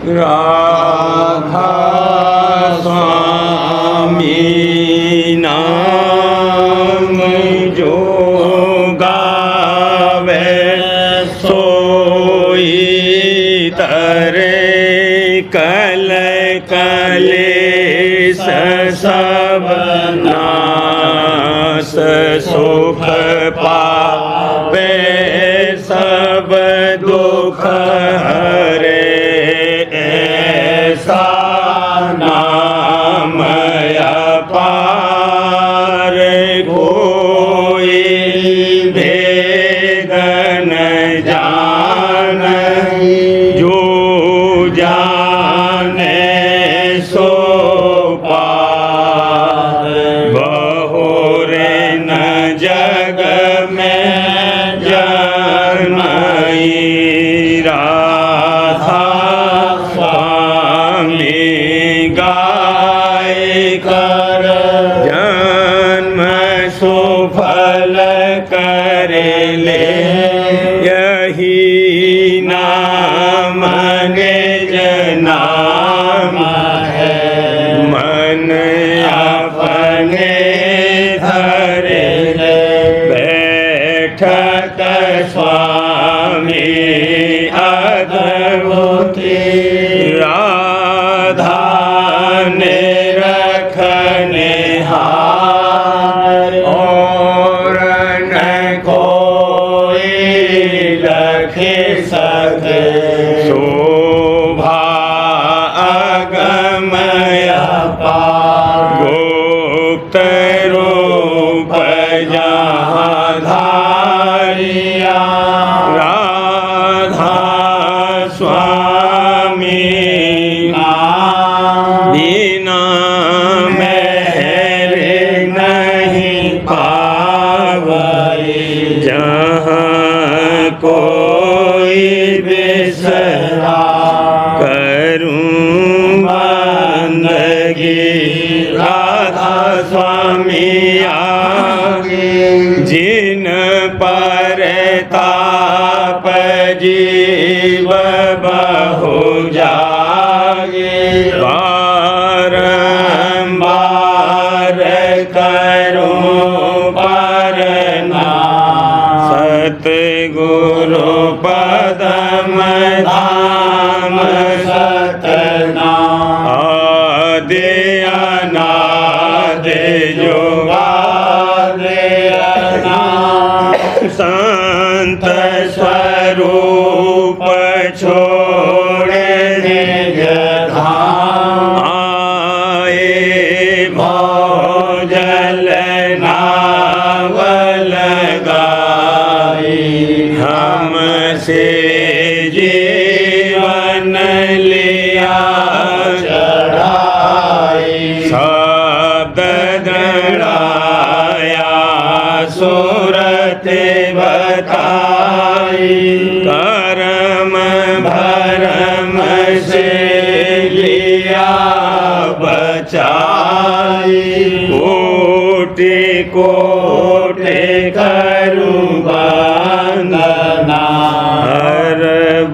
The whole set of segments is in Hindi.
राधा स्वामी नाम जो गावे सोई तरे कल कलेश सब नाश सुख पावे सब दुख हरे ऐसा नाम अपार कोई भेद न जाने जो जाने सो पार बहुरे न जग में जन्मई राधा स्वामी गाय कर जन्म सुफल कर ले यही नाम निज नाम है मन अपने धरे बैठक स्वामी अद्भुति राधा ने रखने हार और न कोई लखे सके शोभा अगमय पार गुप्त रूप जहाँ धारिया राधा स्वामी बिना मेरे नहीं पावई जहाँ कोई बिसरा करूँ बंदगी राधा स्वामी आगे जिन पर ताप जीव बहु जागे बारंबार करूं परना सतगुरु पदम धाम सतना आदि अनादि जुगादि संत स्वरूप छोड़े निज धाम आए भोजल नावल गाई हमसे जीवन लिया चढ़ाई शब्द दृढ़ाया सूरत बताई कर्म भरम से लिया बचाई कोटि कोटि करूं वंदना हर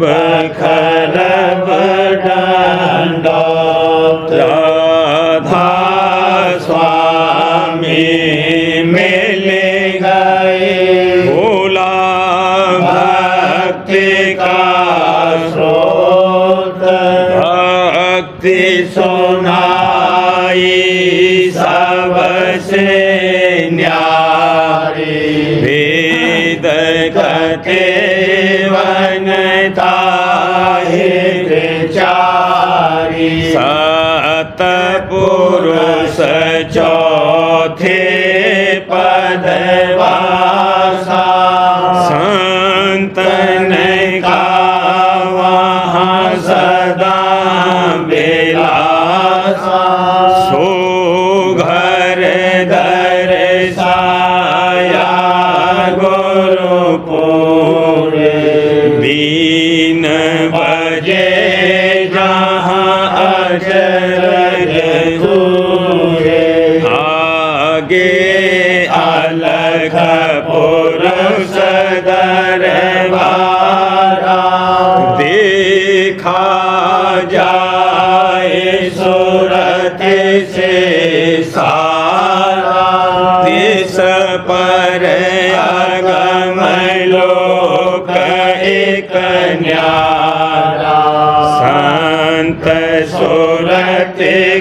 बखरब दंडोत राधा स्वामी मिले गए भोला भक्ति का स्रोत भक्ति सुनाई सबसे न्यारी वेद कथे वनता विचारी सतपुरुष चौथे पदवासा संतन का वहाँ सदा बेलासा सो घर दर्शाया गुरुपुर बीन बजे जहाँ अचरज हुए आगे अलख पुरुष दरबारा देखा जाए सूरत से सारा, तिस पर अगम लोक एक न्यारा। संत सूरत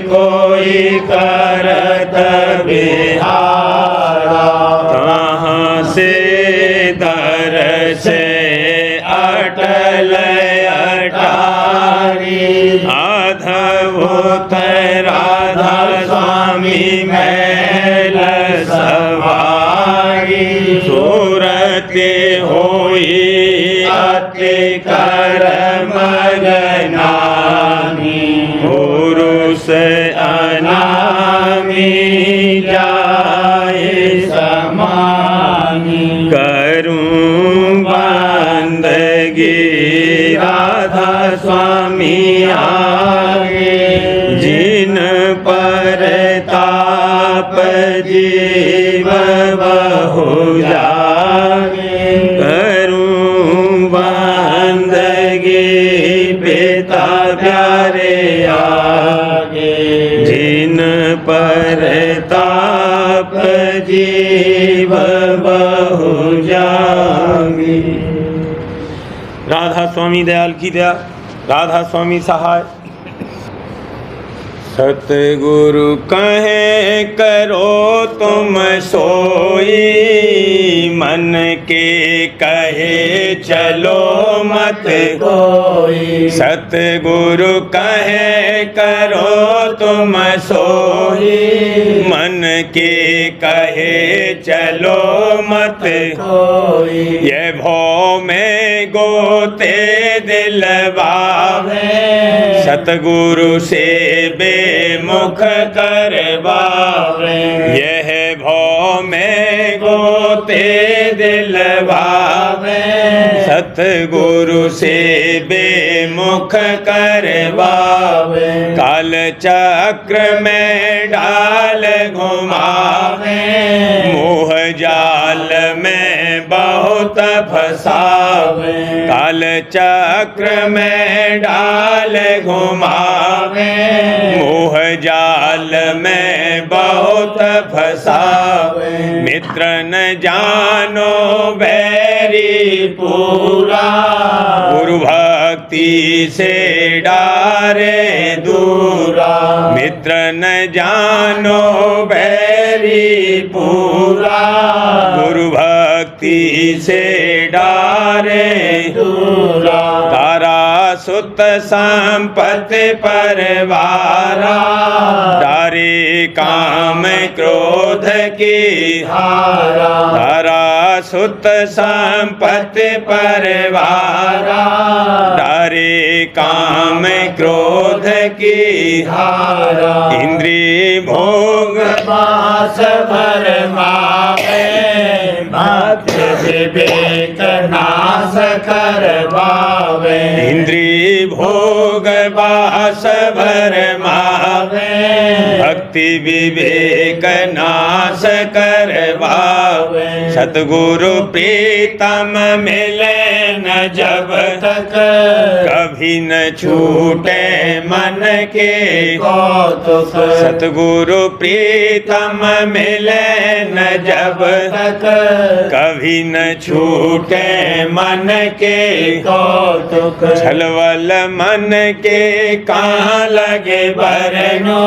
कोई करत बिहारा, कहाँ से दर से अटल अटारी। अद्भुत राधा स्वामी मैल सवारी, सूरत होई अति कर्म गनानी। पुरुष अनामी जाए समानी, करूं बंदगी राधा स्वामी आगे। जिन पर ताप जीव बहु जागे, करूं बंदगी पिता प्यारे आगे। जिन पर ताप जीव बहु जागे। राधा स्वामी दयाल की दया, राधा स्वामी सहाय। सतगुरु कहे करो तुम सोई, मन के कहे चलो मत कोई। सतगुरु कहे करो तुम सोई, मन के कहे चलो मत कोई। ये भौ में गोते दिलवावे, सतगुरु से बेमुख करवावे। यह भौ में गोते दिलवावे, सतगुरु से बेमुख करवावे। काल चक्र में डाल घुमावे, मोह जाल में बहुत फसावे। काल चक्र में डाल घुमावे, मोह जाल में बहुत फसावे। मित्र न जानो बैरी पूरा, गुरु भक्ति से डारे दूरा। मित्र न जानो बैरी पूरा, गुरु भक्ति से डारे दूरा। तारा सुत संपत्ति परवारा, डारे काम क्रोध की हारा। तारा सुत संपत्ति परवारा, डारे काम क्रोध की हारा। इंद्रिय भोग पास भरमावे, भक्त विवेक नाश करवावे। इंद्रिय भोग बास भरमावे, भक्ति विवेक नाश करवावे। सतगुरु प्रीतम मिले न जब तक, कभी न छूटे मन के कौतुक। सतगुरु प्रीतम मिले न जब तक, कभी न छूटे मन के कौतुक। छलवल मन के कहाँ लगे बरनो,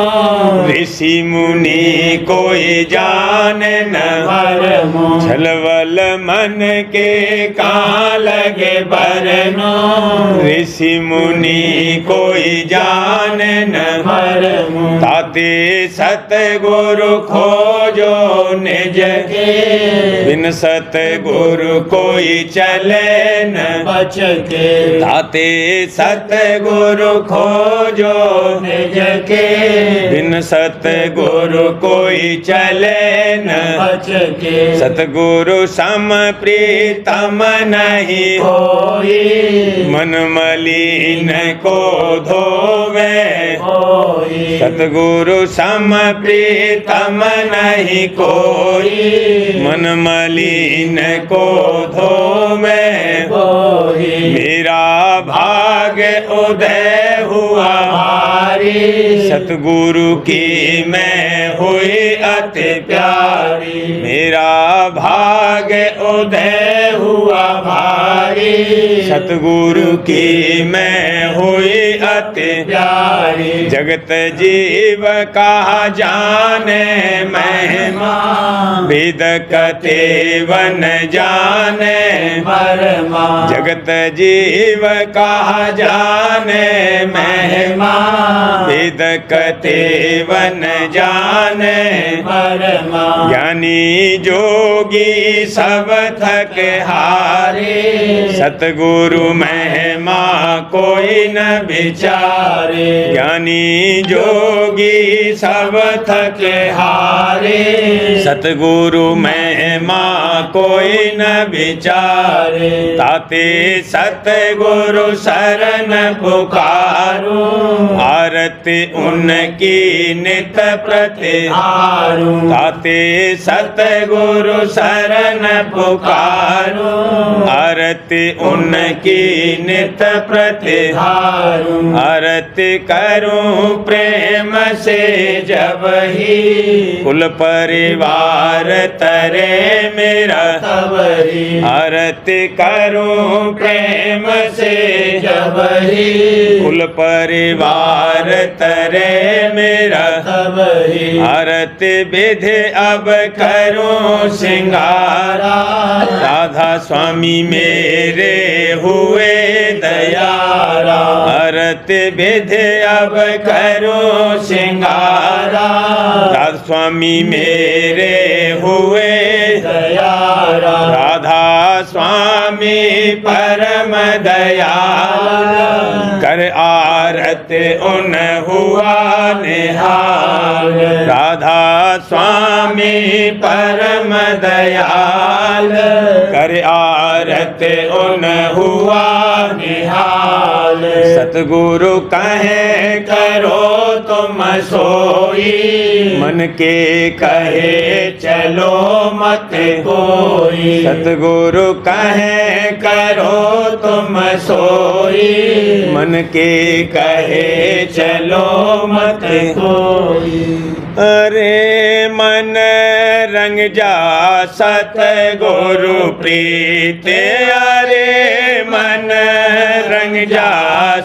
ऋषि मुनि कोई जान न भरमो। छलवल मन के कहाँ लगे बरनो, ऋषि मुनि कोई जान न भरमो। ताते सतगुरु खोजो निज के, बिन सतगुरु कोई चले न बच के। ताते सतगुरु खोजो निज के, बिन सतगुरु कोई चले न बच के। सतगुरु सम प्रीतम नहीं होई, मन मलिन को धोवे होई। सतगुरु सम प्रीतम नहीं कोई, मन मलिन को धोवे होई। मेरा भाग भाग उदय हुआ भारी, सतगुरु की मैं हुई अति प्यारी। मेरा भाग उदय हुआ भारी, सतगुरु की मैं हुई अति प्यारी। जगत जीव कहा जाने महिमा, वेद कतेवन जाने मरमा। जगत जीव कहा जाने महिमा, वेद कतेवन जाने मरमा। ज्ञानी जोगी सब थक हारे, सतगुरु महिमा कोई न विचारे। ज्ञानी जोगी सब थक हारे, सतगुरु महिमा कोई न विचारे। ताते सतगुरु शरण पुकारो, आरती उनकी नित प्रतिहारो। ताते सतगुरु शरण पुकारो, आरती उनकी नित प्रतिहारो। आरती करूं प्रेम से जब ही, कुल परिवार तरे मेरा तब ही। आरती करूं प्रेम से जब ही, कुल परिवार तरे मेरा तब ही। आरती विधि अब करूं सिंगारा, राधा स्वामी मेरे हुए दयारा। आरती विधि अब करूं सिंगारा, राधा स्वामी मेरे हुए दयारा। राधा स्वामी परम दयाल, कर आरती उन हुआ निहाल। राधा स्वामी परम दयाल, कर आरती उन हुआ निहाल। सतगुरु कहे करो तुम सोई, मन के कहे चलो मत कोई। सतगुरु कहे करो तुम सोई, मन के कहे चलो मत कोई। अरे मन रंग जा सतगुरु प्रीत, अरे मन रंग जा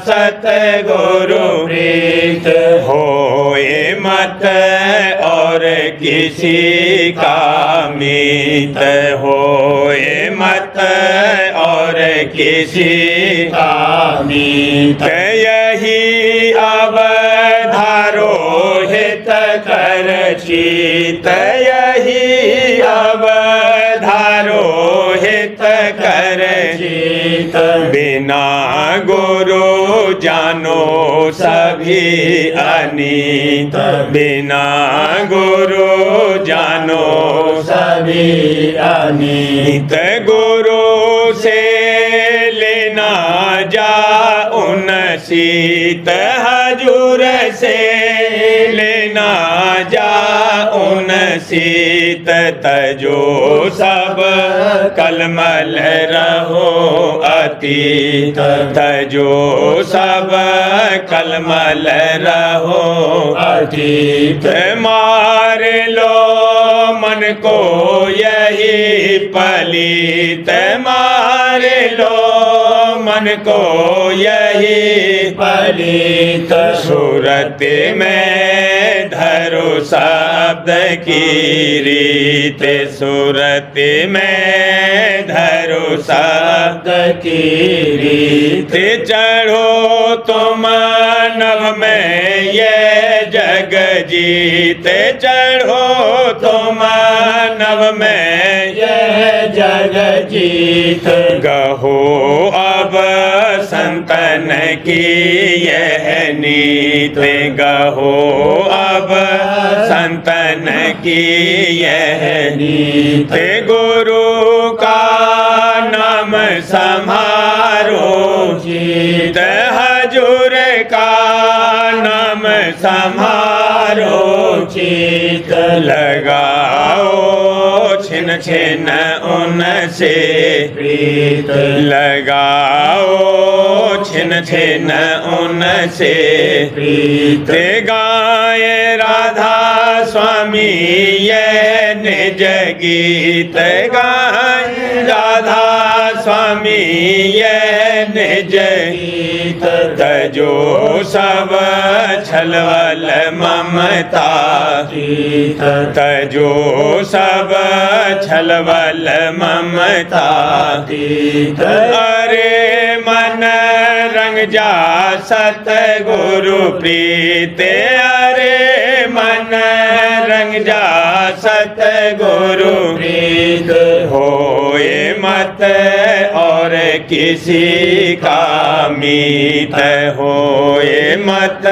सतगुरु प्रीत। होए मत और किसी का मीत, होए मत और किसी का मीत। यही अवधारो हित कर चीत, यही अवधारो हित कर चीत। बिना गुरु जानो सभी अनीत, बिना गुरु जानो सभी अनीत। गुरु से लेना जा उन सीत, हजूर से लेना जा उन सीत। तजो सब कलमल रहो अतीत, तजो सब कलमल रहो अतीत। मार लो मन को यही पलीत, मार लो मन को यही पलीत। सूरत में धरो शब्द की रीत, सूरत में धरो शब्द की रीत। चढ़ो तुम नभ में ये जग जीत, चढ़ो तुम नभ में ये जग जीत। गहो अब संतन की यह नीत, गहो अब संतन की यह नीत। गुरु का नाम सम्हारो जीत, हजूर का नाम सम्हारो चित। लगाओ छिन छिन उनसे प्रीत, लगाओ छिन छिन उनसे प्रीत गाए राधा स्वामी ये निज गीत गाए राधा स्वामी ये निज गीत तजो सब छलवल ममता गीत तजो सब छलवल ममता गीत अरे मन रंग जा सतगुरु प्रीत अरे मन रंग जा सतगुरु प्रीत होए मत और किसी का मीत होए मत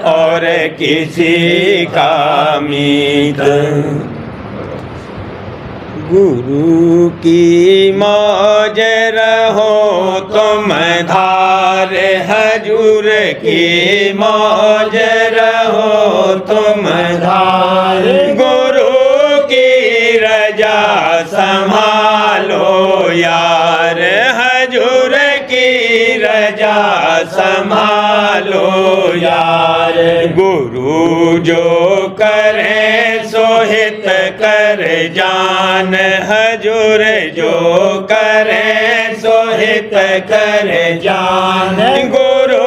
और किसी का मीत गुरु की मौज रहो तुम धार हजूर की मौज रहो तुम धार गुरु की रजा संभालो यार हजूर की रजा संभालो यार गुरु जो करे सोहित कर जान हजूर जो करे सोहित कर जान गुरु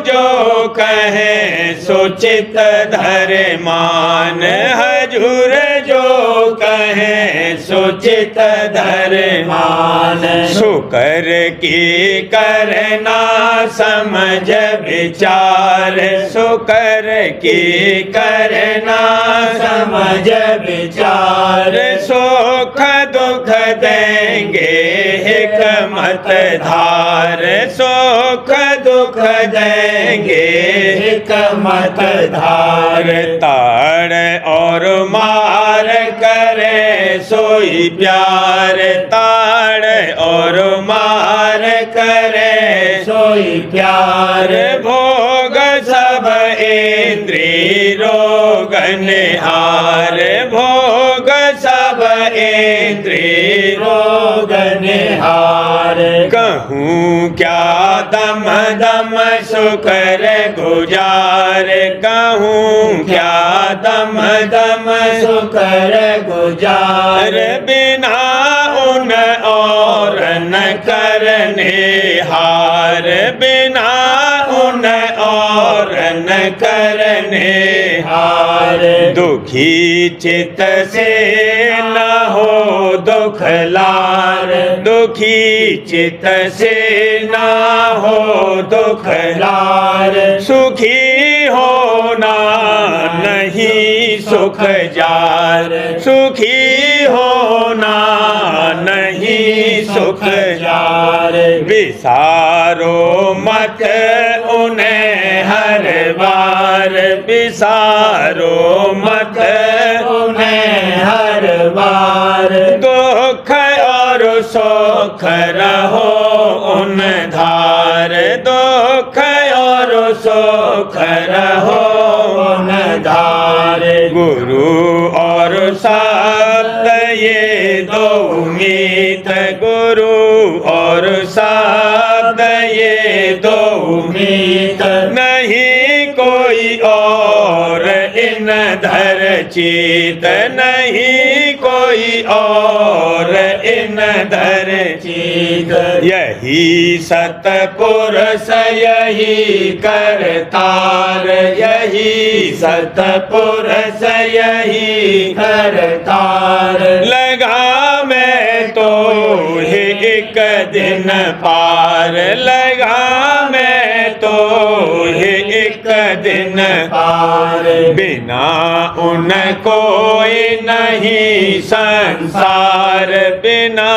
जो कहे सोचित धर मान हजूर जो कहे सोचित धर मान शुकर की करना समझ विचार शुकर की करना समझ विचार सुख दुख देंगे हिकमत धार सुख दुख देंगे हिकमत धार ताड़ और मार करे सोई प्यार ताड़ और मार करे सोई प्यार भोग सब इंद्री रोगन हार भोग सब इंद्री रोगन हार कहूँ क्या दम दम शुकर गुजार कहूँ क्या दम दम शुकर गुजार बिना उन और न करने हार बिना उन और न करने हार दुखी चित से न हो दुख लार दुखी चित से न हो दुख लार सुखी होना नहीं सुख जार सुखी होना नहीं सुख जार विसारो मत उन्हें हर बार विसारो मत उन्हें हर बार दुख और सुख रहो उन धार दुख और सुख रहो उन धार गुरु और साथ ये दो मीत गुरु और साथ ये दो मीत नहीं कोई और इन धर चित नहीं कोई और इन धर चित यही सतपुरुष यही करतार यही सतपुरुष यही करतार लगा मैं तो एक दिन पार लगा मैं तो एक दिन पार बिना उन कोई नहीं संसार बिना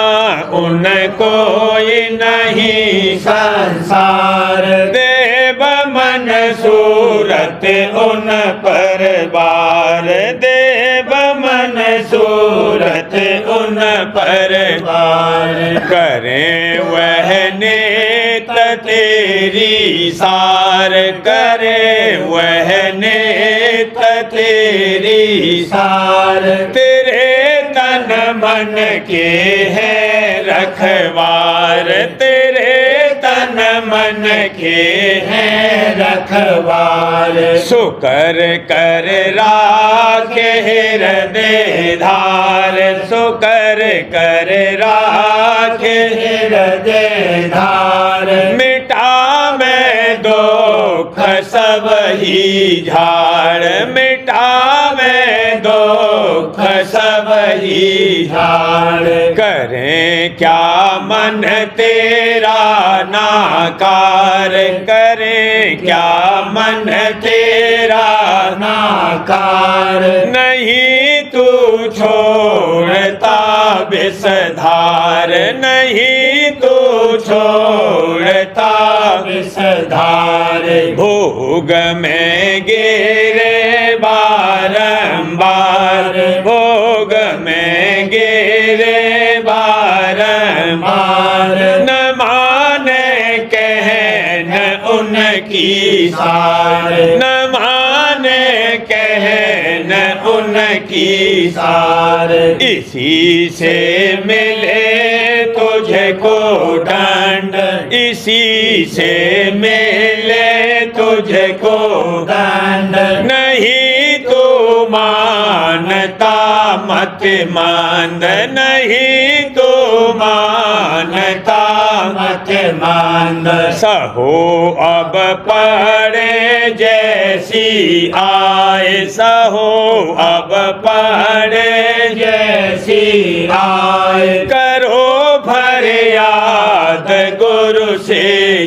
उन कोई नहीं संसार देव मन सूरत उन पर बार देव मन सूरत उन पर बार करें वह नेत तेरी सार करे वह नेत तेरी सार तेरे तन मन के है रखवार तेरे तन मन मन के हैं रखवार। सुकर कर राखे हृदय धार, सुकर कर राखे हृदय धार। मिटावे दुख सब ही झाड़, मिटावे दुख सब ही झाड़। करें क्या मन तेरा नाकार, करें क्या मन तेरा नाकार। नहीं तू छोड़ता विषधार, नहीं तू छोड़ता विषधार। भोग में गिरे बारंबार, भोग में गिरे बारंबार। न माने कहन उनकी सार। न माने कहन उनकी सार। इसी से मिले तुझको दंड, इसी से मिले तुझको दंड। नहीं तू मानता मत मांद, नहीं तू मानता मत मांद। सहो अब पड़े जैसी आए, सहो अब पड़े जैसी आए। करो फरियाद गुरु से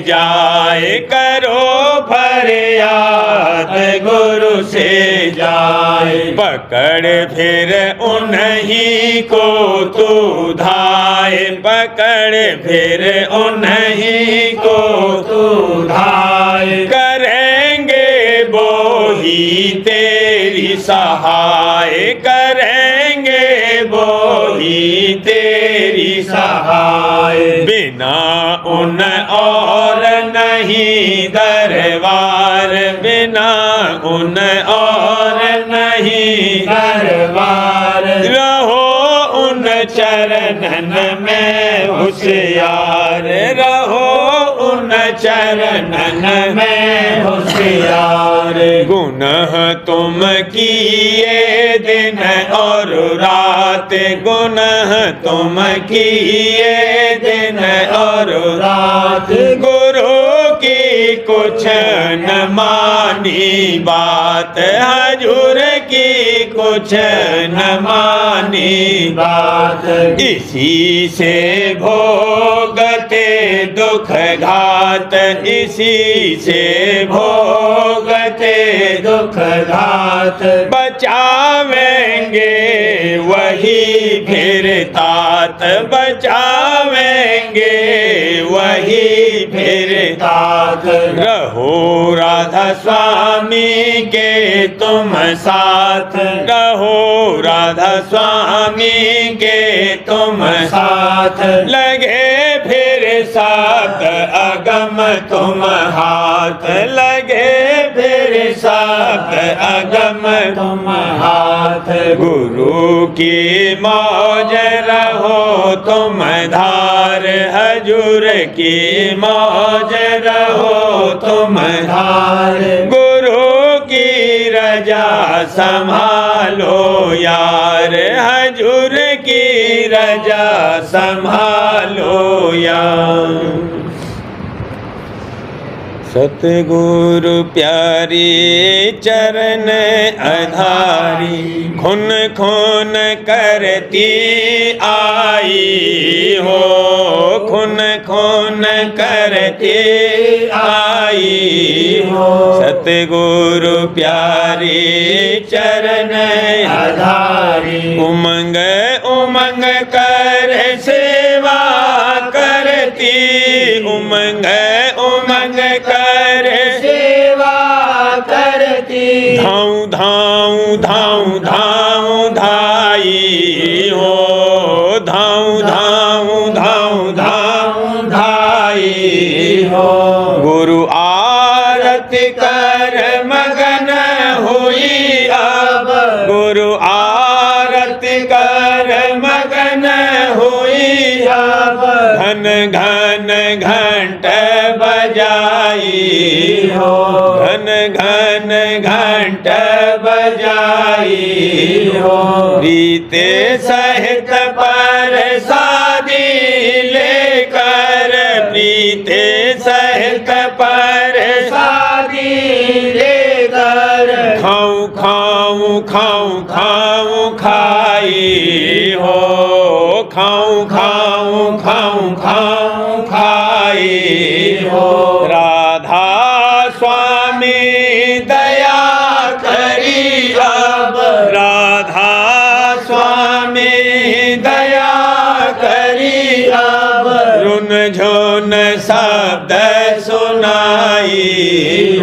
जाए, करो फरियाद गुरु से जाए। पकड़ फिर उन्हीं को तू धाए, पकड़ फिर उन्हीं को तू धाय। करेंगे वो ही तेरी सहाय, करेंगे वो ही तेरी सहाय। बिना उन और नहीं दरबार, बिना उन और नहीं दरबार। रहो उन चरणन में होशियार, रहो उन चरणन मैं होशियार। गुनाह तुम किए दिन और रात, गुनाह तुम किए दिन और रात। गुरु की कुछ न मानी बात, हजूर की कुछ न मानी बात। इसी से भोगते दुख घात, इसी से भोगते दुख घात। बचावेंगे वही फिर तात, बचावेंगे वही फिर तात। रहो राधा स्वामी के तुम साथ, रहो राधा स्वामी के तुम साथ। लगे फिर साथ अगम तुम हाथ, लगे फिर साथ अगम तुम हाथ। गुरु की मौज रहो तुम धार, हजूर की मौज रहो तुम धार। गुरु की रजा संभालो यार, हजूर की रजा संभालो यार। सतगुरु प्यारी चरण आधारी, खुन खुन करती आई हो, खुन खुन करती आई हो। सतगुरु प्यारी चरण आधारी। उमंग उमंग कर सेवा करती, उमंग उमंग कर सेवा करती। धाऊं धाऊं धाऊं धाऊं धाई हो, धाऊं धाऊं धाऊं धाऊं धाई हो। गुरु आरती कर मगन हुई अब, गुरु आरती कर मगन हुई अब। घन घन घंट बजा हो घन घन घंट बजाई हो प्रीते सहित पर शादी लेकर प्रीते सहित पर शादी लेकर खाऊं खाऊं खाऊं खाऊं खाई हो खाऊं खाऊं खाऊं खाऊं खाई हो राधा स्वामी दया करी अब राधा स्वामी दया करी अब रुन झुन शब्द सुनाई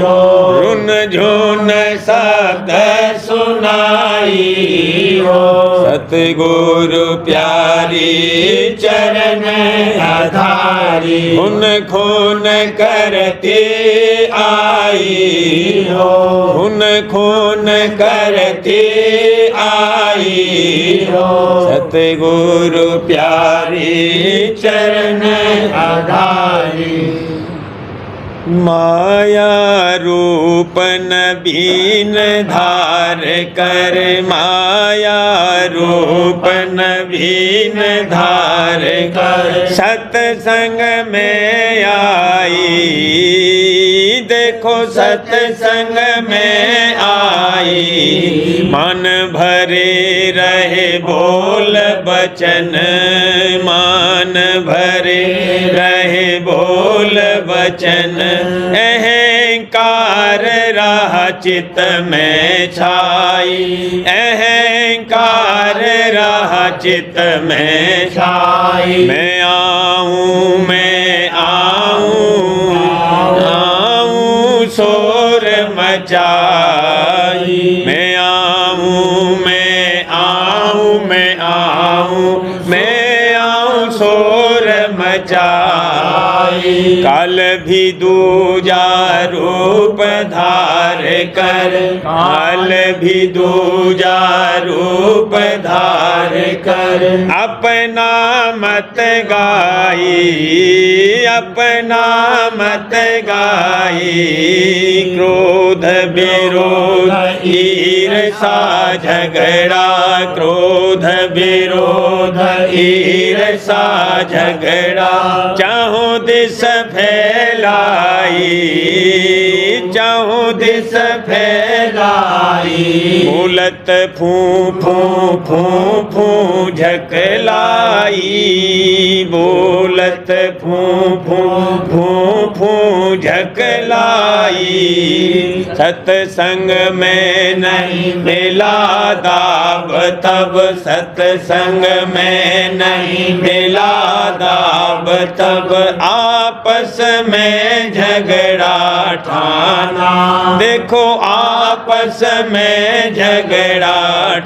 हो रुन झुन शब्द सुनाई हो सतगुरु प्यारी चरण आधारी खून खून करती आई हो खून खून करती आई हो सतगुरु प्यारी चरण आधारी माया रूप नवीन धार कर माया रूप नवीन धार कर सत्संग में आई देखो सत्संग में आई मन भरे रहे बोल बचन मान भरे रहे बोल बचन अहंकार रहा चित्त में छाई अहंकार रहा चित्त में छाई मैं आऊं शोर मचाई मैं आऊं शोर मचाई काल भी दूजा रूप धार कर काल भी दूजा रूप धार कर अपना मत गाई अपना मत गाई क्रोध विरोध ईर्षा झगड़ा क्रोध विरोध ईर्षा झगड़ा चाहूं दिस फैलाई चाहूं दिस फैलाई बोलत फू फू फू फू झकलाई बोलत फू फू फू फू झकलाई सत्संग में नहीं मिला दाब तब सत्संग में नहीं मिला दाब तब आपस में झगड़ा ठाना देखो आपस में झगड़ा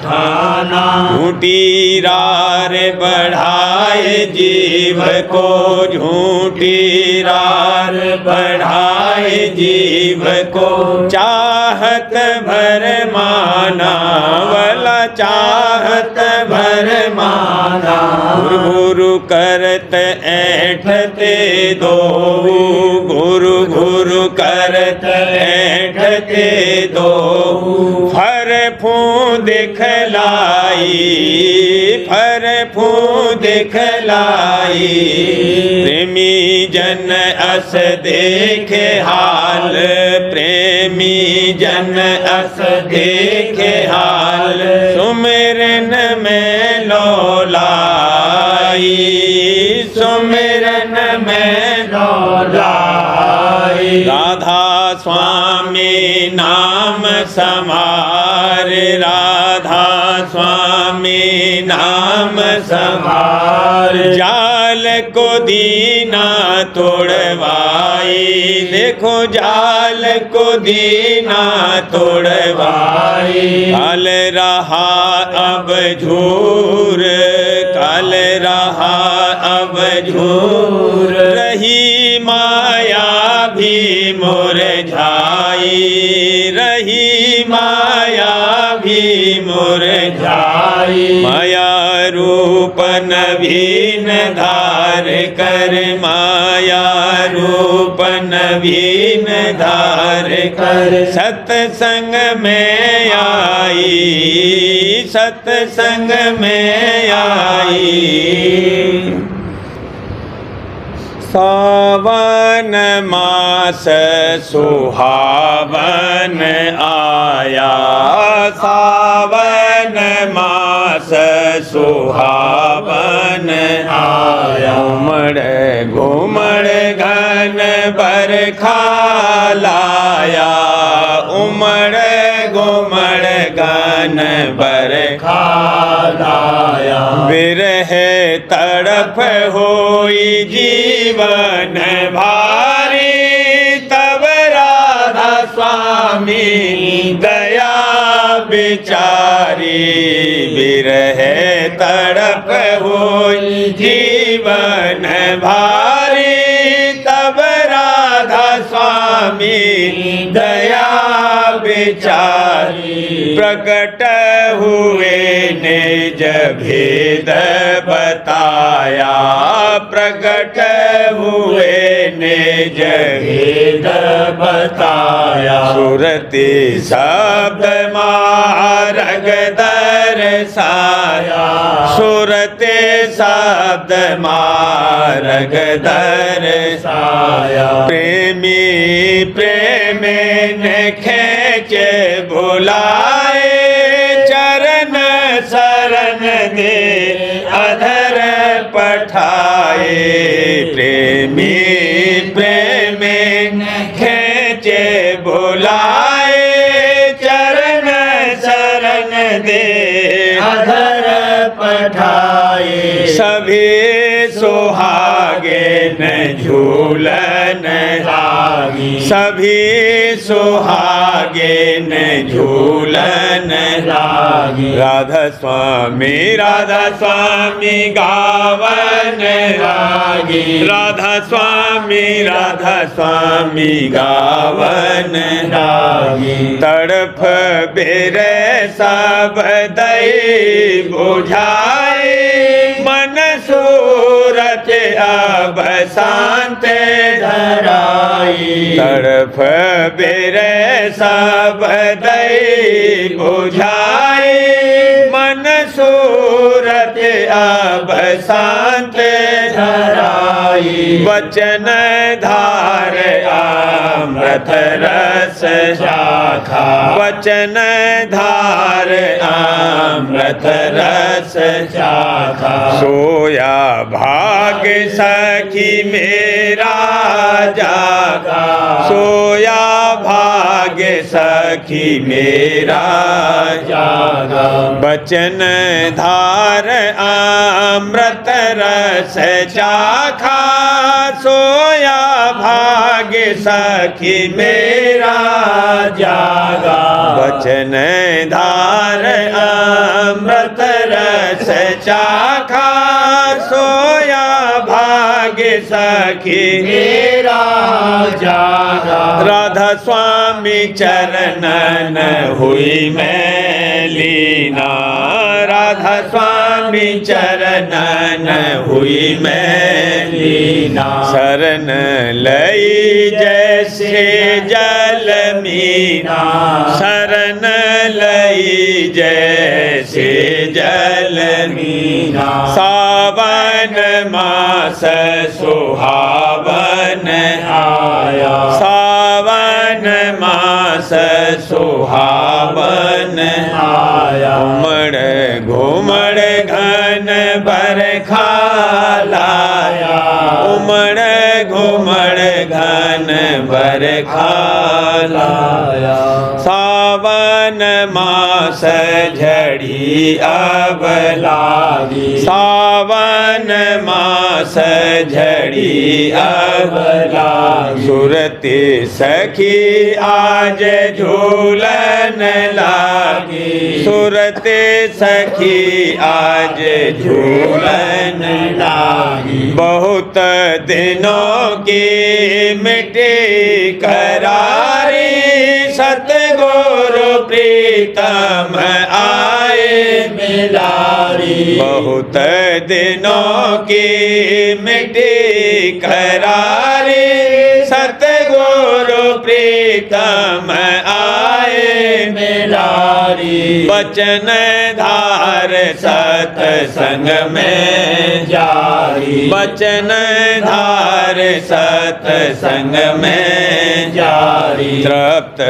ठाना झूठी रार बढ़ाए जीव को झूठी रार बढ़ाए जीव को चाहत भर माना वाला चाहत भर माना गुरु करत ऐठते दो गुरु गुरु करत ऐठते दो फर फू दिखलाई फर फू दिखलाई प्रेमी जन अस देखे हाल प्रेमी जन अस देखे हाल सुमिरन में लोलाई सुमिरन में लोलाई राधा स्वामी नाम समार राधा स्वामी नाम समार जाल को दीना तोड़वाई देखो जाल को दीना तोड़वाई कल रहा अब झूर कल रहा अब झूर रही माया भी मुरझाई रही माया भी मुरझाई माया रूप नवीन धार कर माया रूप नवीन धार कर सत्संग में आई, सत्संग में आई। सावन मास सुहावन आया, सावन मास सुहावन आया। उमड़ घुमड़ घन बरखा लाया, उमड़ घुमड़ घन बरखा लाया। विरह तड़प होई जीवन भारी, तब राधा स्वामी दया बिचारी। विरह तड़प होई जीवन भारी, तब राधा स्वामी दया बिचारी। प्रकट हुए निज भेद बताया, प्रकट हुए निज भेद बताया। सुरति शब्द मार्ग दर्शाया, सुरति शब्द मार्ग दर्शाया। प्रेमी प्रेम ने खेचे बुलाए, चरण शरण दे अधर पठाए। प्रेमी प्रेम खेचे बुलाए, चरण शरण दे अधर पठाए। सभी सुहागिन झूलन लागी, सभी सुहागिन झूलन लागी। राधा स्वामी गावन लागी, राधा स्वामी गावन लागी। तड़फ बेरे सब दई बुझाए, मन सूरत अब शांत धराई। तड़फ बेरे सब दई बुझाए, मन सूरत अब शांत धराई। वचन धार अमृत रस शाखा, वचन धार अमृत रस शाखा। सोया भाग सखी मेरा जागा, सोया भाग सखी मेरा जागा। वचन धार अमृत रस चाखा, सोया भाग सखी मेरा जागा। वचन धार अमृत रस चाखा, सोया भाग सखी मेरा जागा। राधा स्वामी चरणन हुई मैं लीना, राधा स्वामी चरणन हुई मैं लीना। शरण लई जैसे जल मीना, शरण लई जैसे जल मीना। सावन मास सुहावन आया, सावन मास सुहावन आया। उमड़ घुमड़ घन बरखा लाया, उमड़ घुमड़ घन बरखा लाया। सावन मास झड़ी अब लागी, सावन मास झड़ी अब लागी। सुरति सखी आज झूलन लागी, सुरति सखी आज झूलन लागी। बहुत दिनों की मिटी करारी, सतगुरु प्रीतम आए मिलारी। बहुत दिनों की मिटी करारी, सतगुरु प्रीतम आए मिलारी बचन धार सतसंग में जारी बचन धार सतसंग में जारी तृप्त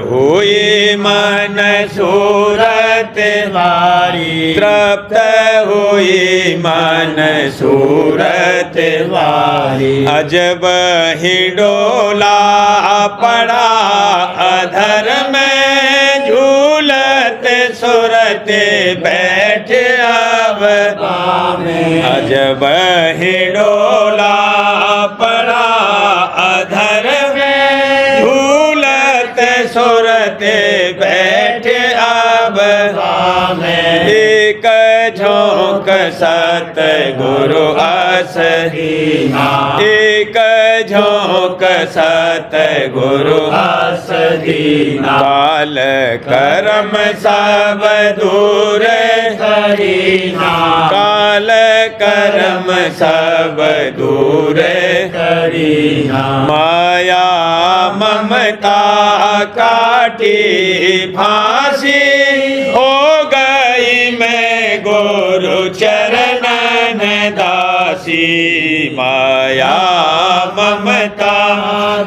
हुई मन सूरत वारी तृप्त हुई मन सूरत वारी अजब ही डोला पड़ा अधर में झूलत सुरत बैठ अब अजब ही डोला पड़ा अधर में झूलत सुरत बैठ अब एक झोंक सत गुरु असदीना एक झोंक सत गुरु असदीना काल कर्म सब दूर करीना काल कर्म सब दूर करीना माया ममता काटी फांसी हो गई मैं गुरु चरणन दासी माया ममता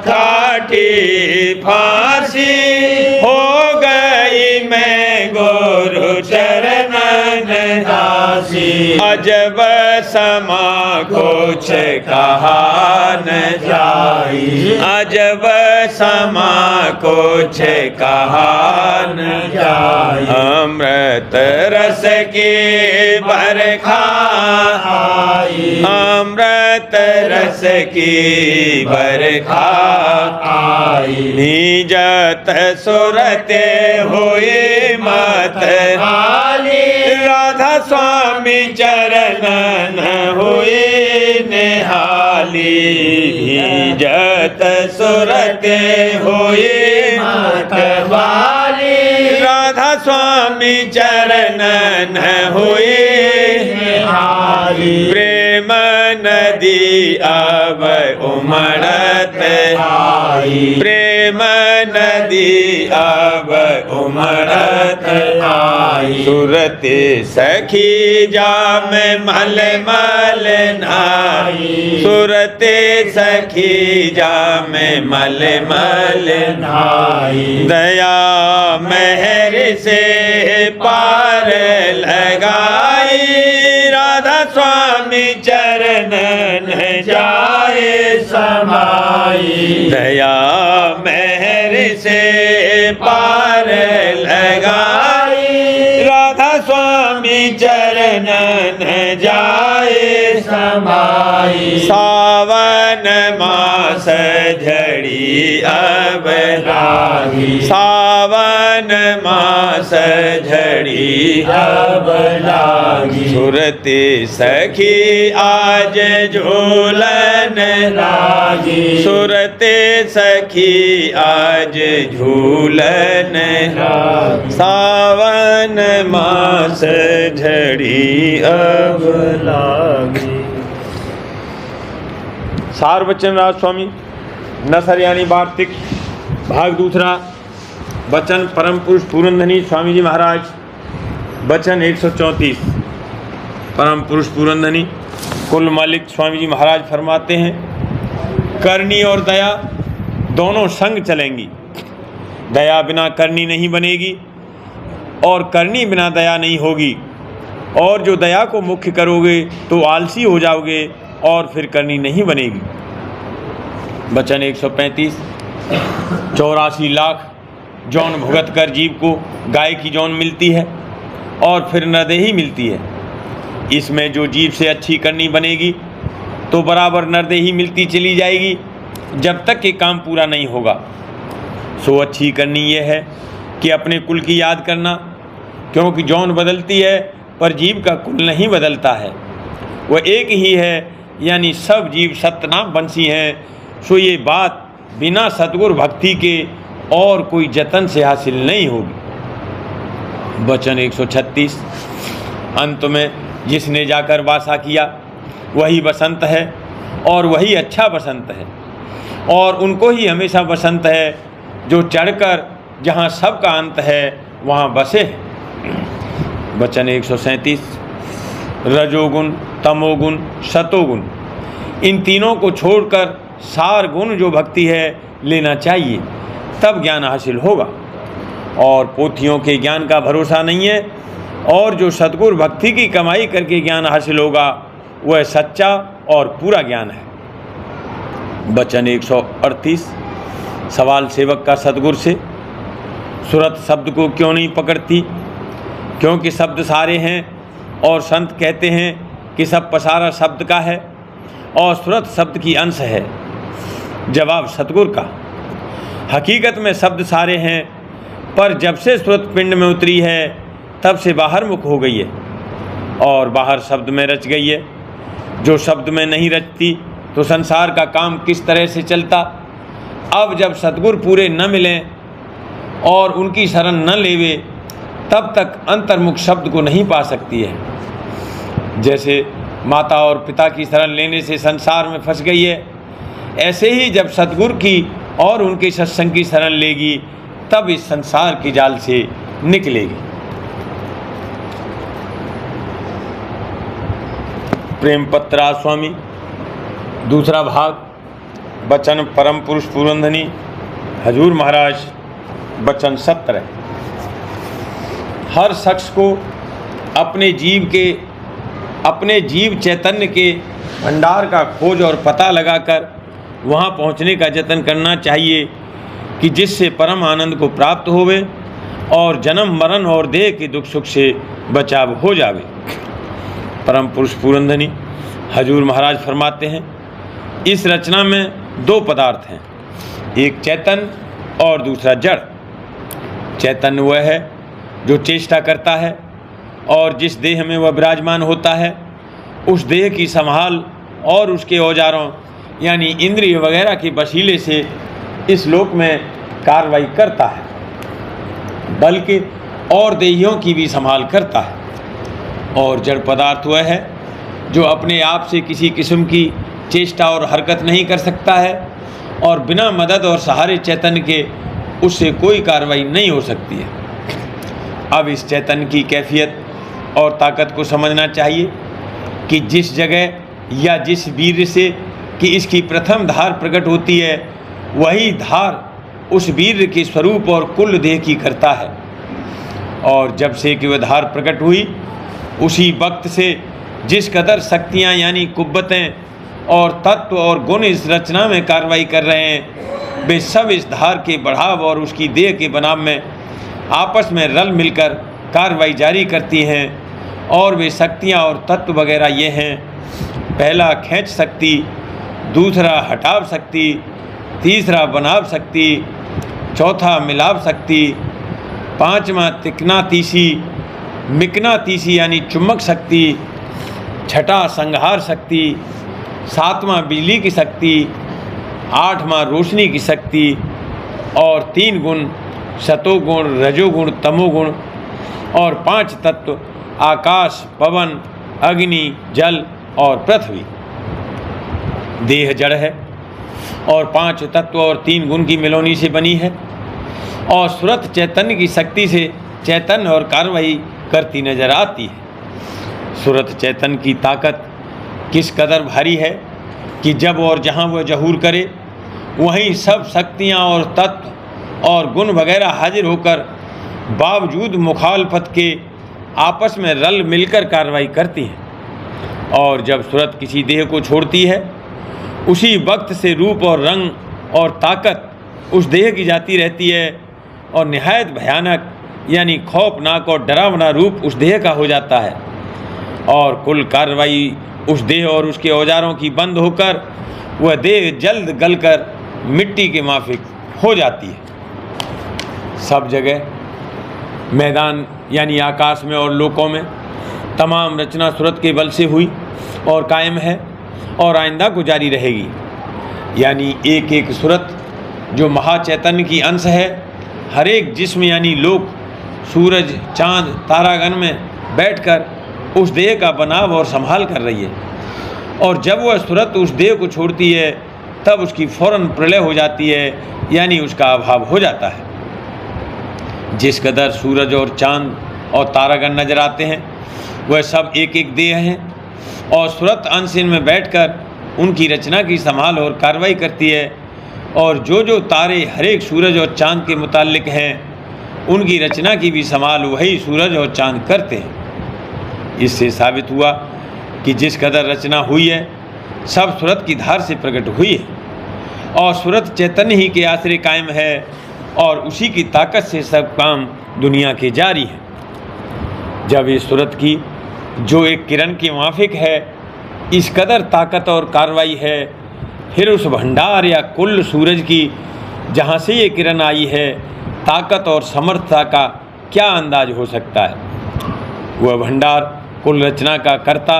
काटी फांसी हो गई मैं गुरु चरणन दासी अजब समा कुछ कहा न जाई अजब समा कुछ कहा न जाई अमृत रस की बरखा आई अमृत रस की बरखा आई निजत सुरते हुए मत आली राधा स्वामी चरणन हुए निहाली भीजत सुरते हुए मत वाली राधा स्वामी चरणन हुए निहाली प्रेम नदी अब उमड़त आई प्रेम नदी अब उमड़त आई सुरत सखी जाम मल मल नाई सुरत सखी जाम मल मल नाई दया मेहर से पार लगाई राधा स्वामी चरणन जाए समाई दया मेहर से पार लगाई राधा स्वामी चरणन जाए समाई सावन मास झड़ी अब लागी सावन मास झड़ी अब लागी सुरत सखी आज झूलन लागी सुरत सखी आज झूलन लागी सावन मास झड़ी अब लागी सार बच्चन राज स्वामी नसर यानी वार्तिक भाग दूसरा वचन परम पुरुष पूरनधनी स्वामी जी महाराज वचन 134 परम पुरुष पूरनधनी कुल मालिक स्वामी जी महाराज फरमाते हैं करनी और दया दोनों संग चलेंगी दया बिना करनी नहीं बनेगी और करनी बिना दया नहीं होगी और जो दया को मुख्य करोगे तो आलसी हो जाओगे और फिर करनी नहीं बनेगी वचन 135 84 लाख जौन भुगत कर जीव को गाय की जौन मिलती है और फिर नरदेही मिलती है इसमें जो जीव से अच्छी करनी बनेगी तो बराबर नरदेही मिलती चली जाएगी जब तक कि काम पूरा नहीं होगा। सो अच्छी करनी यह है कि अपने कुल की याद करना, क्योंकि जौन बदलती है पर जीव का कुल नहीं बदलता है, वह एक ही है, यानी सब जीव सत्यनाम बंसी हैं। सो ये बात बिना सतगुरु भक्ति के और कोई जतन से हासिल नहीं होगी। वचन 136 अंत में जिसने जाकर वासा किया वही बसंत है और वही अच्छा बसंत है और उनको ही हमेशा बसंत है जो चढ़कर जहाँ सबका अंत है वहाँ बसे हैं। वचन 137, रजोगुण, तमोगुण, सतोगुण, इन तीनों को छोड़कर सार गुण जो भक्ति है लेना चाहिए, तब ज्ञान हासिल होगा। और पोथियों के ज्ञान का भरोसा नहीं है, और जो सद्गुरु भक्ति की कमाई करके ज्ञान हासिल होगा वह सच्चा और पूरा ज्ञान है। वचन 138, सवाल सेवक का सद्गुरु से, सुरत शब्द को क्यों नहीं पकड़ती? क्योंकि शब्द सारे हैं और संत कहते हैं कि सब पसारा शब्द का है और सुरत शब्द की अंश है। जवाब सतगुरु का, हकीकत में शब्द सारे हैं, पर जब से सुरत पिंड में उतरी है तब से बाहर मुख हो गई है और बाहर शब्द में रच गई है। जो शब्द में नहीं रचती तो संसार का काम किस तरह से चलता? अब जब सतगुरु पूरे न मिलें और उनकी शरण न लेवे, तब तक अंतर्मुख शब्द को नहीं पा सकती है। जैसे माता और पिता की शरण लेने से संसार में फंस गई है, ऐसे ही जब सतगुरु की और उनके सत्संग की शरण लेगी तब इस संसार की जाल से निकलेगी। प्रेम पत्रा स्वामी, दूसरा भाग, वचन परम पुरुष पुरंधनी हजूर महाराज, वचन 17। हर शख्स को अपने जीव चैतन्य के भंडार का खोज और पता लगाकर वहाँ पहुँचने का यत्न करना चाहिए कि जिससे परम आनंद को प्राप्त होवे और जन्म मरण और देह के दुख सुख से बचाव हो जावे। परम पुरुष पुरंधनी हजूर महाराज फरमाते हैं, इस रचना में दो पदार्थ हैं, एक चैतन्य और दूसरा जड़। चैतन्य वह है जो चेष्टा करता है और जिस देह में वह विराजमान होता है, उस देह की संभाल और उसके औजारों यानी इंद्रिय वगैरह के वसीले से इस लोक में कार्रवाई करता है, बल्कि और देहियों की भी संभाल करता है। और जड़ पदार्थ वह है जो अपने आप से किसी किस्म की चेष्टा और हरकत नहीं कर सकता है और बिना मदद और सहारे चैतन्य के उससे कोई कार्रवाई नहीं हो सकती है। अब इस चैतन्य की कैफियत और ताकत को समझना चाहिए कि जिस जगह या जिस वीर्य से कि इसकी प्रथम धार प्रकट होती है, वही धार उस वीर्य के स्वरूप और कुल देह की करता है। और जब से कि वह धार प्रकट हुई, उसी वक्त से जिस कदर शक्तियाँ यानी कुव्वतें और तत्व और गुण इस रचना में कार्रवाई कर रहे हैं, वे सब इस धार के बढ़ाव और उसकी देह के बनाव में आपस में रल मिलकर कार्रवाई जारी करती हैं। और वे शक्तियाँ और तत्व वगैरह ये हैं, पहला खींच शक्ति, दूसरा हटाव शक्ति, तीसरा बनाव शक्ति, चौथा मिलाव शक्ति, पांचवा तिकनातीसी मिकनातीसी यानी चुम्बक शक्ति, छठा संहार शक्ति, सातवां बिजली की शक्ति, आठवां रोशनी की शक्ति और 3 गुण सतोगुण, रजोगुण, तमोगुण और 5 तत्व आकाश, पवन, अग्नि, जल और पृथ्वी। देह जड़ है और 5 तत्व और 3 गुण की मिलोनी से बनी है और सुरत चैतन्य की शक्ति से चैतन्य और कार्रवाई करती नजर आती है। सुरत चैतन्य की ताकत किस कदर भारी है कि जब और जहाँ वह जहूर करे, वहीं सब शक्तियाँ और तत्व और गुण वगैरह हाजिर होकर बावजूद मुखालफत के आपस में रल मिलकर कार्रवाई करती हैं। और जब सूरत किसी देह को छोड़ती है, उसी वक्त से रूप और रंग और ताकत उस देह की जाती रहती है और निहायत भयानक यानी खौफनाक और डरावना रूप उस देह का हो जाता है और कुल कार्रवाई उस देह और उसके औजारों की बंद होकर वह देह जल्द गलकर मिट्टी के माफिक हो जाती है। सब जगह मैदान यानी आकाश में और लोकों में तमाम रचना सूरत के बल से हुई और कायम है और आइंदा को जारी रहेगी। यानी एक एक सूरत जो महाचैतन्य की अंश है, हर एक जिस्म यानी लोक, सूरज, चांद, तारागण में बैठकर उस देह का बनाव और संभाल कर रही है। और जब वह सूरत उस देह को छोड़ती है तब उसकी फौरन प्रलय हो जाती है, यानी उसका अभाव हो जाता है। जिस कदर सूरज और चांद और तारागण नजर आते हैं वह सब एक एक देह हैं, और सुरत अंश इनमें बैठकर उनकी रचना की संभाल और कार्रवाई करती है, और जो तारे हर एक सूरज और चांद के मुताल्लिक हैं उनकी रचना की भी संभाल वही सूरज और चांद करते हैं। इससे साबित हुआ कि जिस कदर रचना हुई है सब सूरत की धार से प्रकट हुई है, और सूरत चैतन्य ही के आश्रय कायम है, और उसी की ताकत से सब काम दुनिया के जारी है। जब इस सूरत की जो एक किरण के माफिक है इस कदर ताकत और कार्रवाई है, फिर उस भंडार या कुल सूरज की जहाँ से ये किरण आई है ताकत और समर्थता का क्या अंदाज हो सकता है। वह भंडार कुल रचना का कर्ता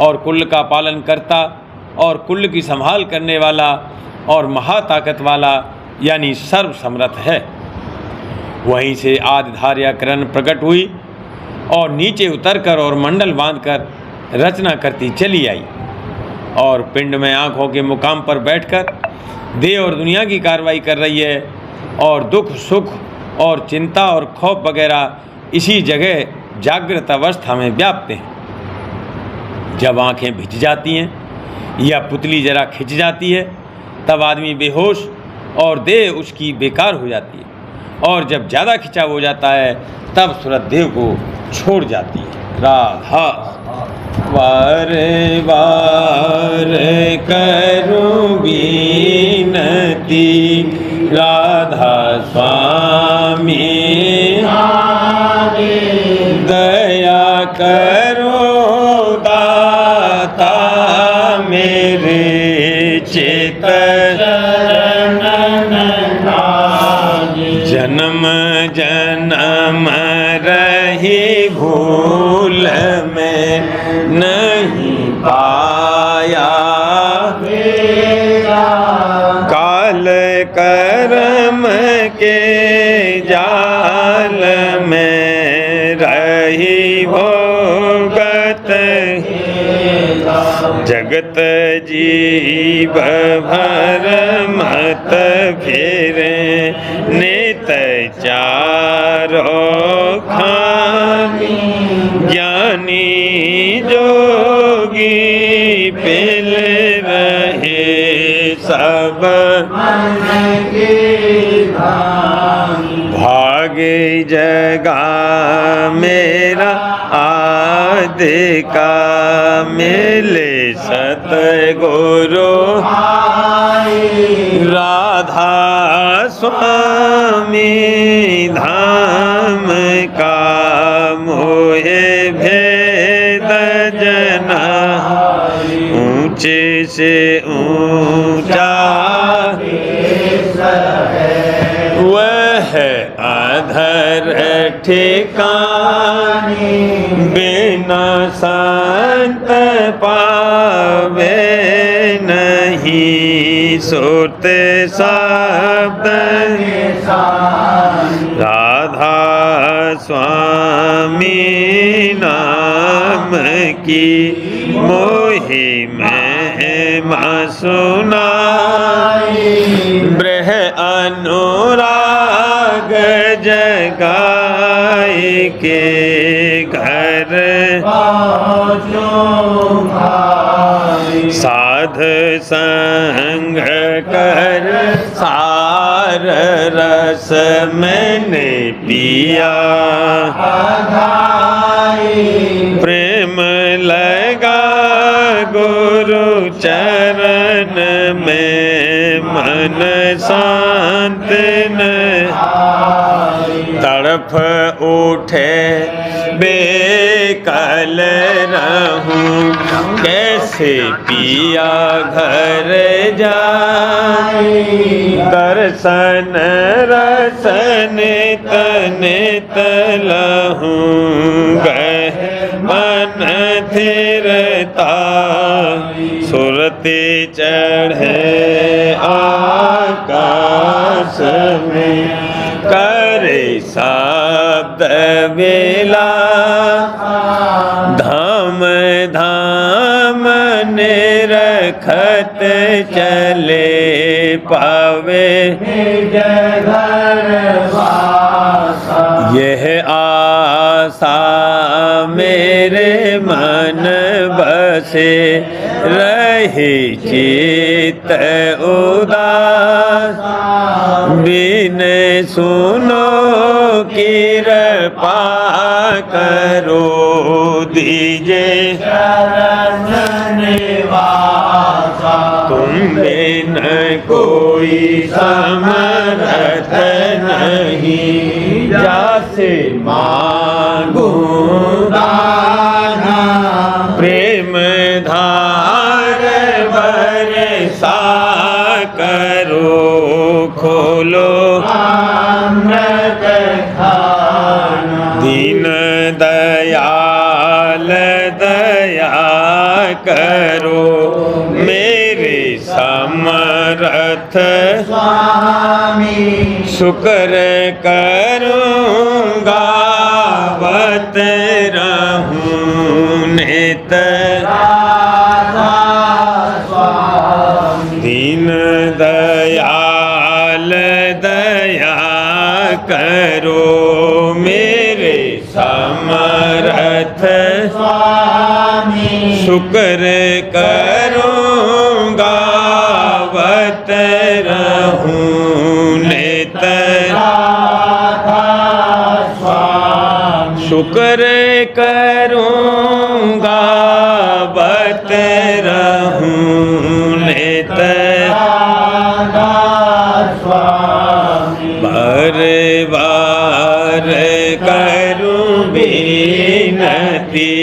और कुल का पालन करता और कुल की संभाल करने वाला और महाताकत वाला यानी सर्वसमर्थ है। वहीं से आदिधार या किरण प्रकट हुई और नीचे उतरकर और मंडल बांधकर रचना करती चली आई, और पिंड में आँखों के मुकाम पर बैठकर देह और दुनिया की कार्रवाई कर रही है, और दुख सुख और चिंता और खौफ वगैरह इसी जगह जागृत अवस्था में व्याप्त हैं। जब आँखें भिज जाती हैं या पुतली जरा खिंच जाती है तब आदमी बेहोश और देह उसकी बेकार हो जाती है, और जब ज़्यादा खिंचाव हो जाता है तब सूरत देह को छोड़ जाती है। राधा वार वार करूं विनती, राधा स्वामी दया करो दाता मेरे चित जन्म जन्म रही भूल में नहीं पाया, काल कर्म के जाल में रही भोगत, जगत जीव भर मत फिरे नित चारों खानी, ज्ञानी जोगी पिल रहे सब भागे जगा मेरा आदि का, मिले सतगुरु राधा स्वामी धाम का, मोहे भेद जना ऊंचे से ऊंचा वह अधर ठिकाने, बिना संत पावे नहीं सुरत शब्द, राधा स्वामी नाम की मोहि महिमा सुनाई, ब्रह अनुराग जगाए के घर साध संग कर सार रस मैंने पिया, प्रेम लगा गुरु चरण में मन शांत न, तड़फ उठे बेकल रहूं कैसे पिया घर जाए, दर्शन रसन तन तलहूं गह मन थिरता, सुरते चढ़े आकाश में करे शब्द बेला, धाम धाम निरखत चले पावे निज घर वासा। यह आशा मेरे मन बसे रहे चित्त उदास बिन सुनो कृपा करो दीजे शरण निवासा। तुम बिन कोई समर्थ नहीं जासे मांगू दाना प्रेम धार बरसा करो खोलो अमृत खाना। दीन दयाल दया करो मेरे समर्थ स्वामी शुक्र करूँगा बत रहूँ नित राधा स्वामी। दीन दयाल दया करो मेरे समर्थ स्वामी शुक्र करूँगा बत रहूँ नित राधा स्वामी। शुक्र करूँगा बत रहूँ नित राधा स्वामी। बार बार करूँ विनती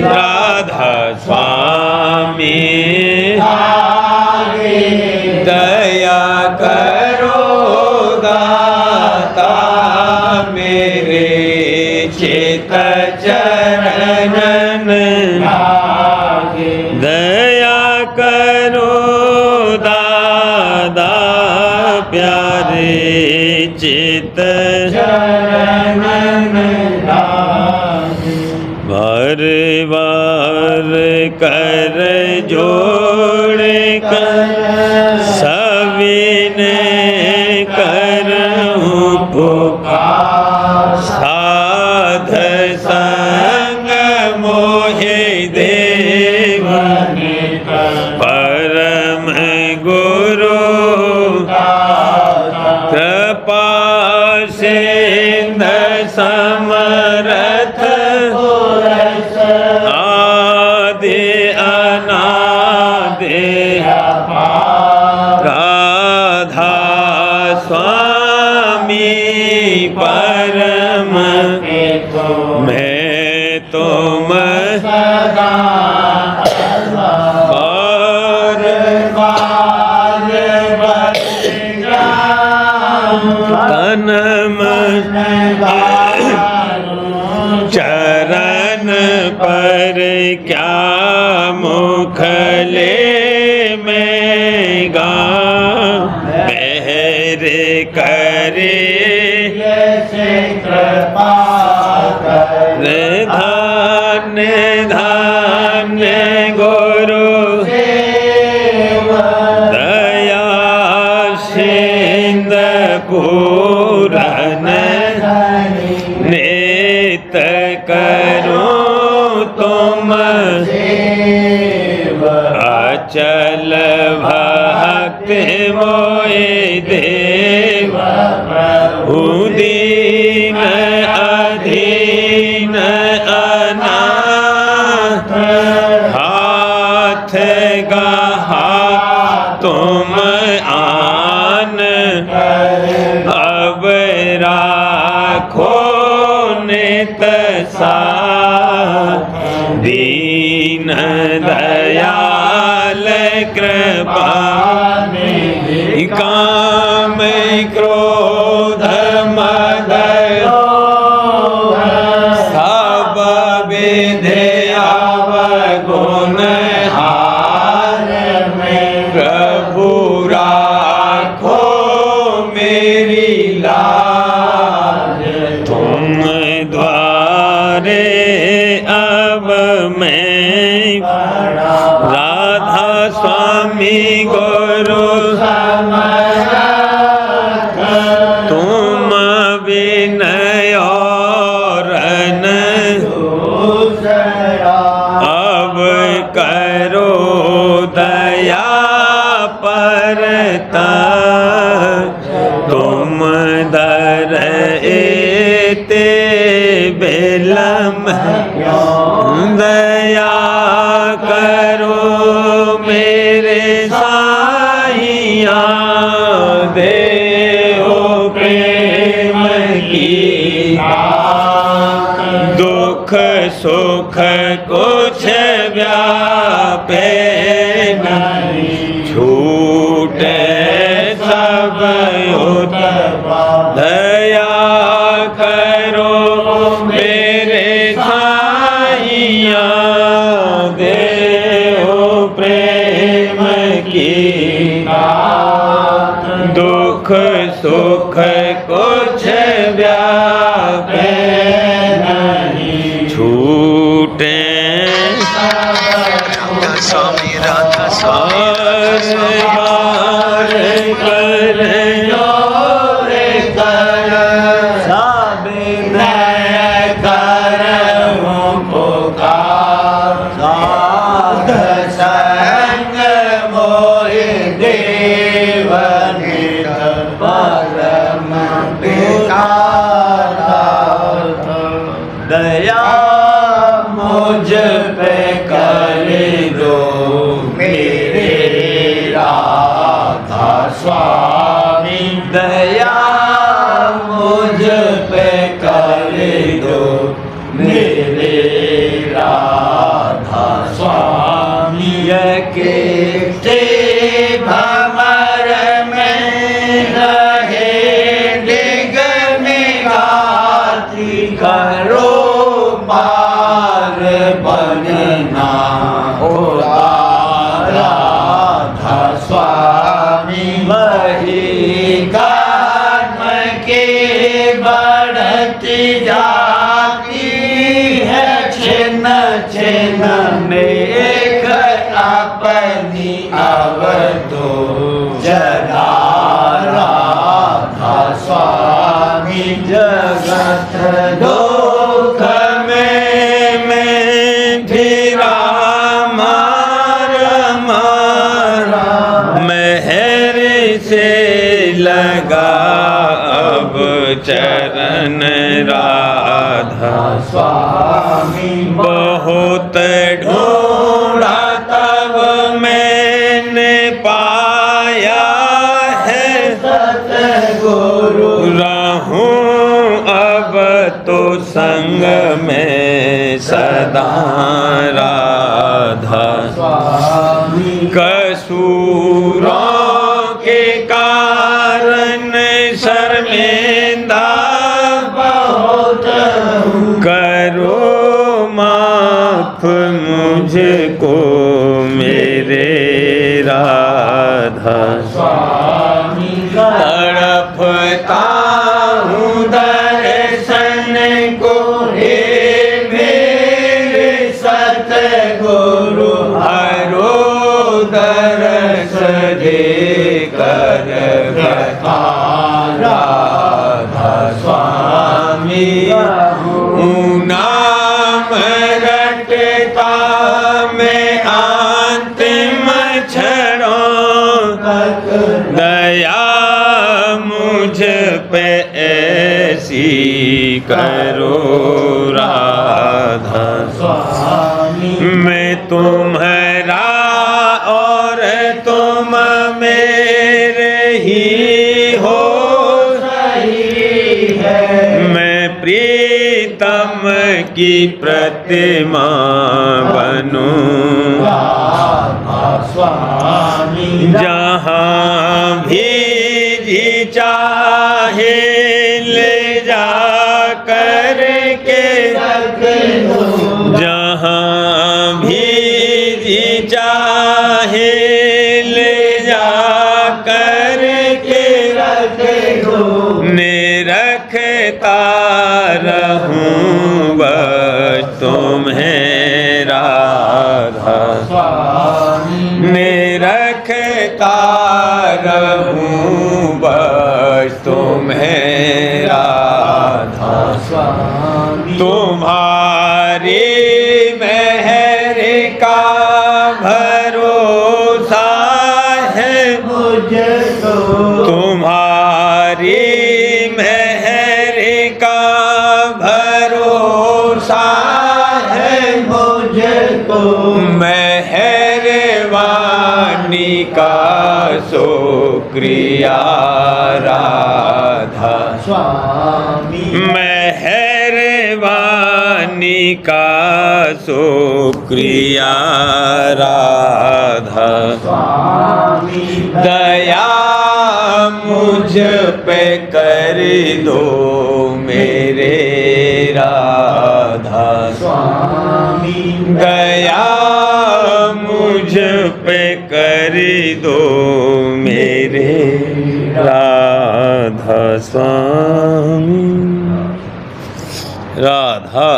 राधा स्वामी आगे दया करो दाता मेरे चित चरणन आगे दया करो दादा प्यारे चित चरणन आगे। बार बार कर जोड़ कर सविने करूँ पुकार साध संग मोहे देव परम गुरु कृपा सिंध समरथ आदि अनादि राधा स्वामी परम मैं तुम सदा और बार बचेगा तन मन चरण पर क्या मुखले में गा मेरे करे जैसे कृपा कर धन्य धन्य गुरु दया सिंध पूरन नित करो तुम अचल भक्ति मोए देव उदीन अधीन अनाथ हाथ गहा तुम आन अब राखो नित साथ दीन दयाल कृपा काम क्रोध मद सब विद्या गुण हार में प्रभु राखो मेरी लाज तुम द्वारे अब मैं राधा स्वामी गुरु समर्थ देते बेलम दया करो मेरे साईया देओ प्रेम की दुख सुख कुछ व्यापे नहीं छूटे सब दया करो मेरे साईया देओ प्रेम की दुख सुख कुछ व्यापे नहीं छूटे स्वामी राधा स्वामी दया मुझ पे कर दो मेरे राधा स्वामी दया मुझ पे कर दो मेरे राधा स्वामी के भमर में रहे निगमिगाती करो पार बनना होगा राधा स्वामी वही कर्म के बढ़ती जाती है छिन्न छिन्न नेक अपनी अवधो जरा राधा स्वामी जगत दुख में मैं फिरा मारा मेहर से लगा अब चरण राधा स्वामी बहुत ढूंढा तब मैंने पाया है सतगुरु रहूं अब तो संग में सदा राधा स्वामी कसूरों के कारण शर्मिंदा बहुत करो माफ मुझको मेरे राधा स्वामी तड़पता हूँ दर्शन को हे मेरे सतगुरु हरो दर्श दे कर राधा स्वामी नाम रटता मैं अंतिम क्षणों दया मुझ पे ऐसी करो राधा स्वामी मैं तुम्हारा और तुम मेरे ही हो सही है मैं प्रीतम की प्रतिमा बनूं राधा स्वामी जहाँ भी जी चाहे ले जा करके जहाँ भी जी चाहे ले जा करके निरखता रहूं बस तुम्हें राधा निरखता रहूं बस तुम्हें राधा तुम्हारी मेहर का भरोसा है मुझको तुम्हारी मेहर का भरोसा है मुझको मेहरबानी का शुक्रिया राधा स्वामी मेहरबानी का शुक्रिया राधा स्वामी दया मुझ पे कर दो मेरे राधा स्वामी दया मुझ पे कर दो मेरे राधा स्वामी राधा